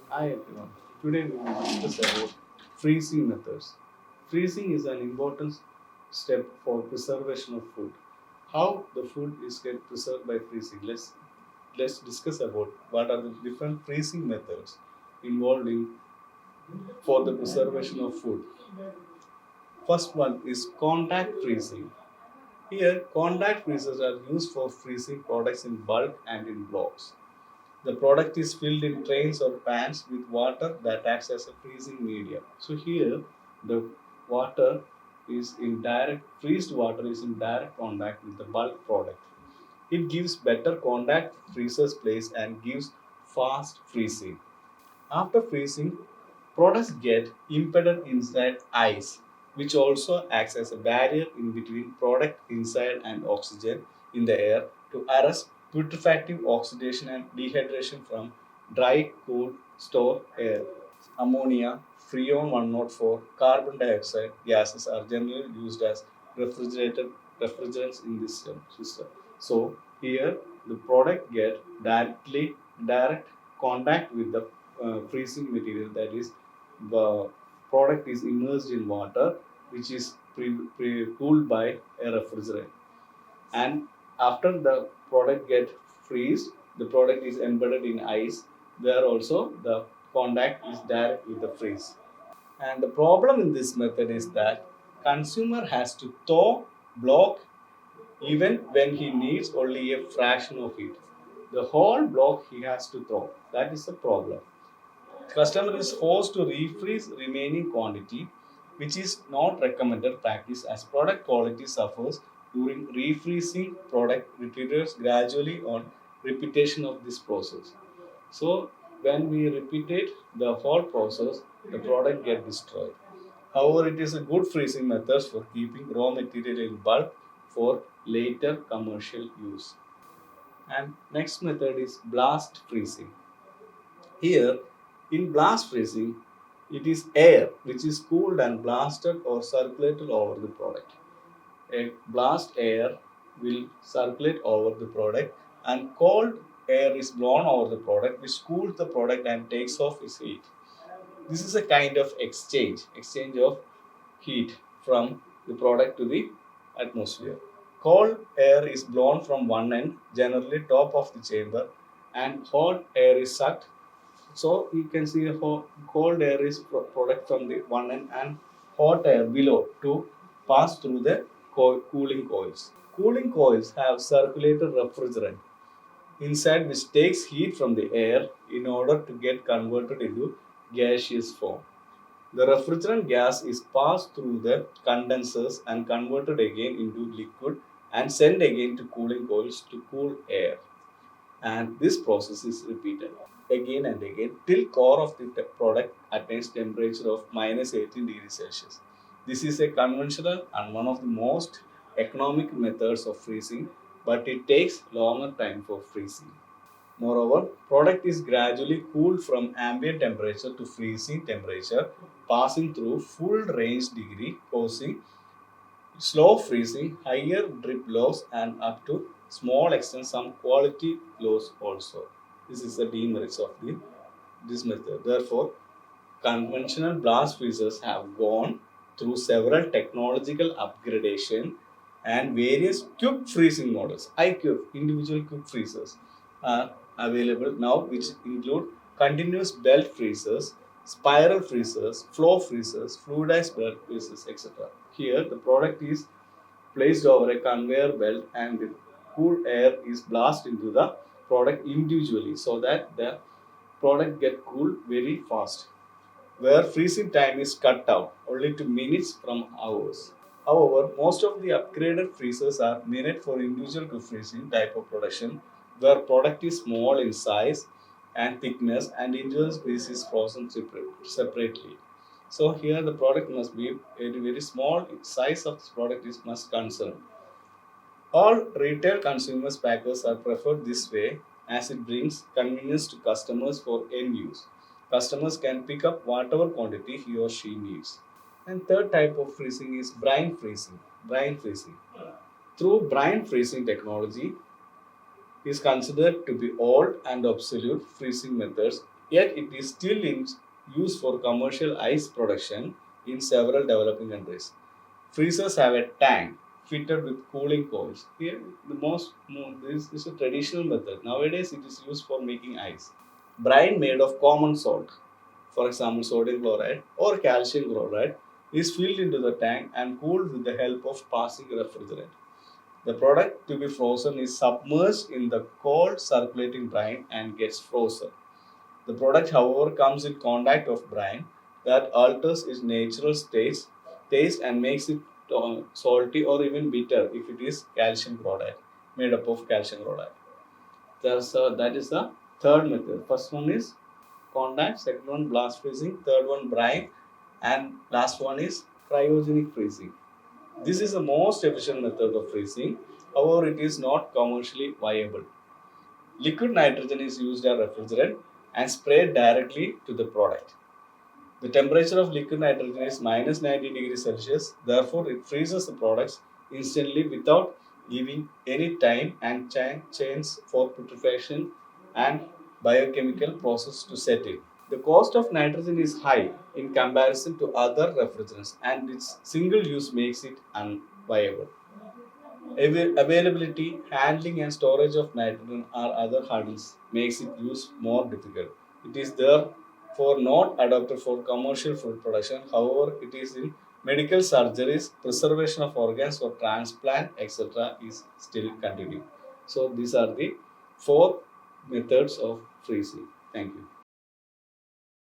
Hi everyone. Today we will discuss about freezing methods. Freezing is an important step for preservation of food. How the food is get preserved by freezing. Let's discuss about what are the different freezing methods involved in for the preservation of food. First one is contact freezing. Here, contact freezers are used for freezing products in bulk and in blocks. The product is filled in trays or pans with water that acts as a freezing medium. So here the water freezed water is in direct contact with the bulk product. It gives better contact freezer's place and gives fast freezing. After freezing, products get embedded inside ice, which also acts as a barrier in between product inside and oxygen in the air to arrest putrefaction, oxidation, and dehydration from dry, cool, stored air. Ammonia, Freon 104, carbon dioxide gases are generally used as refrigerants in this system. So here the product get direct contact with the freezing material, that is the product is immersed in water which is cooled by a refrigerant, and after the product get freezed, the product is embedded in ice where also the contact is direct with the freeze. And the problem in this method is that consumer has to thaw block even when he needs only a fraction of it. The whole block he has to thaw. That is the problem. Customer is forced to refreeze remaining quantity, which is not recommended practice as product quality suffers during refreezing. Product deteriorates gradually on repetition of this process. So when we repeat it, the whole process, the product get destroyed. However, it is a good freezing method for keeping raw material in bulk for later commercial use. And next method is blast freezing. Here, in blast freezing, it is air which is cooled and blasted or circulated over the product. A blast air will circulate over the product, and cold air is blown over the product which cools the product and takes off its heat. This is a kind of exchange of heat from the product to the atmosphere. Cold air is blown from one end, generally top of the chamber, and hot air is sucked. So you can see a cold air is product from the one end and hot air below to pass through the cooling coils. Cooling coils have circulated refrigerant inside which takes heat from the air in order to get converted into gaseous form. The refrigerant gas is passed through the condensers and converted again into liquid and sent again to cooling coils to cool air. And this process is repeated again and again till core of the product attains temperature of minus 18 degrees Celsius. This is a conventional and one of the most economic methods of freezing, but it takes longer time for freezing. Moreover, product is gradually cooled from ambient temperature to freezing temperature, passing through full range degree, causing slow freezing, higher drip loss, and up to small extent some quality loss also. This is the demerits of this method. Therefore, conventional blast freezers have gone through several technological upgradation and various cube freezing models. ICube, individual cube freezers, are available now, which include continuous belt freezers, spiral freezers, flow freezers, fluidized belt freezers, etc. Here, the product is placed over a conveyor belt and the cool air is blasted into the product individually so that the product get cooled very fast, where freezing time is cut down only to minutes from hours. However, most of the upgraded freezers are made for individual to freezing type of production, where product is small in size and thickness and individual piece is frozen separately. So here the product must be very very small. Size of this product is must concern. All retail consumers packers are preferred this way as it brings convenience to customers for end use. Customers can pick up whatever quantity he or she needs. And third type of freezing is brine freezing. Brine freezing. Through brine freezing technology is considered to be old and obsolete freezing methods Yet it is still in use for commercial ice production in several developing countries. Freezers have a tank fitted with cooling coils. Here, this is a traditional method. Nowadays, it is used for making ice. Brine made of common salt, for example, sodium chloride or calcium chloride, is filled into the tank and cooled with the help of passing refrigerant. The product to be frozen is submerged in the cold circulating brine and gets frozen. The product, however, comes in contact of brine that alters its natural taste and makes it salty or even bitter if it is calcium chloride, made up of calcium chloride. That is the third method. First one is contact, second one blast freezing, third one brine, and last one is cryogenic freezing. This is the most efficient method of freezing. However, it is not commercially viable. Liquid nitrogen is used as refrigerant and sprayed directly to the product. The temperature of liquid nitrogen is minus 90 degrees Celsius. Therefore, it freezes the products instantly without giving any time and chance for putrefaction and biochemical process to set in. The cost of nitrogen is high in comparison to other refrigerants, and its single use makes it unviable. Availability, handling, and storage of nitrogen are other hurdles makes its use more difficult. It is therefore not adapted for commercial food production. However, it is in medical surgeries, preservation of organs for transplant, etc. is still continuing. So these are the four methods of freezing. Thank you.